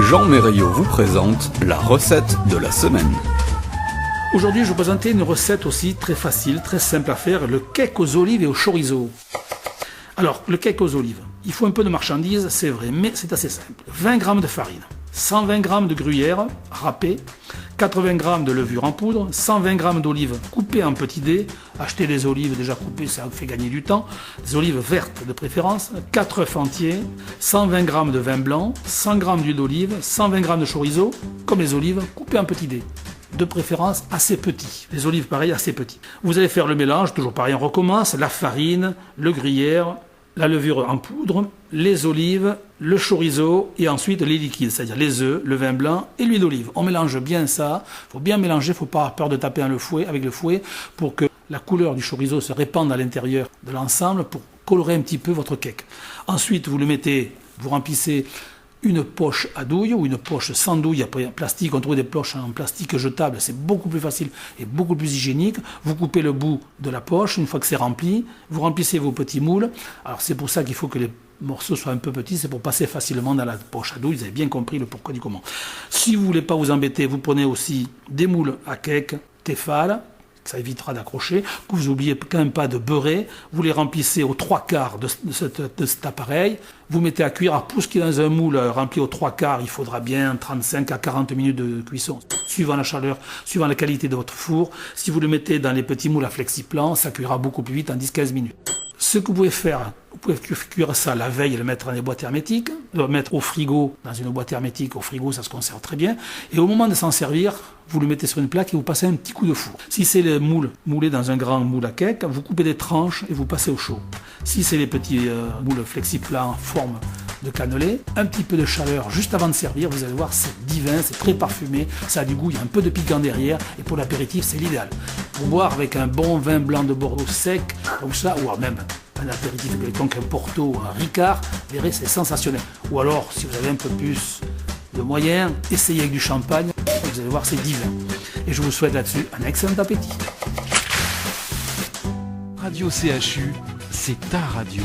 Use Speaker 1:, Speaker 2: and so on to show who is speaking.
Speaker 1: Jean Merriot vous présente la recette de la semaine.
Speaker 2: Aujourd'hui, je vais vous présenter une recette aussi très facile, très simple à faire, le cake aux olives et au chorizo. Alors, le cake aux olives, il faut un peu de marchandises, c'est vrai, mais c'est assez simple. 20 g de farine, 120 g de gruyère râpée, 80 g de levure en poudre, 120 g d'olives coupées en petits dés. Achetez des olives déjà coupées, ça vous fait gagner du temps. Des olives vertes de préférence, 4 œufs entiers, 120 g de vin blanc, 100 g d'huile d'olive, 120 g de chorizo, comme les olives, coupées en petits dés. De préférence assez petits. Les olives, pareil, assez petits. Vous allez faire le mélange, toujours pareil, on recommence. La farine, le gruyère, la levure en poudre, les olives, le chorizo et ensuite les liquides, c'est-à-dire les œufs, le vin blanc et l'huile d'olive. On mélange bien ça. Il faut bien mélanger, il ne faut pas avoir peur de taper avec le fouet pour que la couleur du chorizo se répande à l'intérieur de l'ensemble pour colorer un petit peu votre cake. Ensuite, vous le mettez, vous remplissez une poche à douille ou une poche sans douille en plastique. On trouve des poches en plastique jetable, c'est beaucoup plus facile et beaucoup plus hygiénique. Vous coupez le bout de la poche, une fois que c'est rempli, vous remplissez vos petits moules. Alors c'est pour ça qu'il faut que les morceaux soient un peu petits, c'est pour passer facilement dans la poche à douille. Vous avez bien compris le pourquoi du comment. Si vous ne voulez pas vous embêter, vous prenez aussi des moules à cake Tefal. Ça évitera d'accrocher, que vous n'oubliez quand même pas de beurrer, vous les remplissez aux 3/4 de cet appareil, vous mettez à cuire. Alors pour ce qui est dans un moule rempli aux 3/4, il faudra bien 35 à 40 minutes de cuisson, suivant la chaleur, suivant la qualité de votre four. Si vous le mettez dans les petits moules à flexiplan, ça cuira beaucoup plus vite, en 10-15 minutes. Ce que vous pouvez faire, vous pouvez cuire ça la veille et le mettre dans des boîtes hermétiques, le mettre au frigo, dans une boîte hermétique, au frigo, ça se conserve très bien. Et au moment de s'en servir, vous le mettez sur une plaque et vous passez un petit coup de four. Si c'est les moules moulés dans un grand moule à cake, vous coupez des tranches et vous passez au chaud. Si c'est les petits moules flexiplan en forme de cannelé, un petit peu de chaleur juste avant de servir, vous allez voir, c'est divin, c'est très parfumé, ça a du goût, il y a un peu de piquant derrière, et pour l'apéritif, c'est l'idéal. Pour boire avec un bon vin blanc de Bordeaux sec, comme ça, ou même un apéritif quelconque, un Porto, un Ricard, vous verrez, c'est sensationnel. Ou alors, si vous avez un peu plus de moyens, essayez avec du champagne, vous allez voir, c'est divin. Et je vous souhaite là-dessus un excellent appétit.
Speaker 3: Radio CHU, c'est ta radio.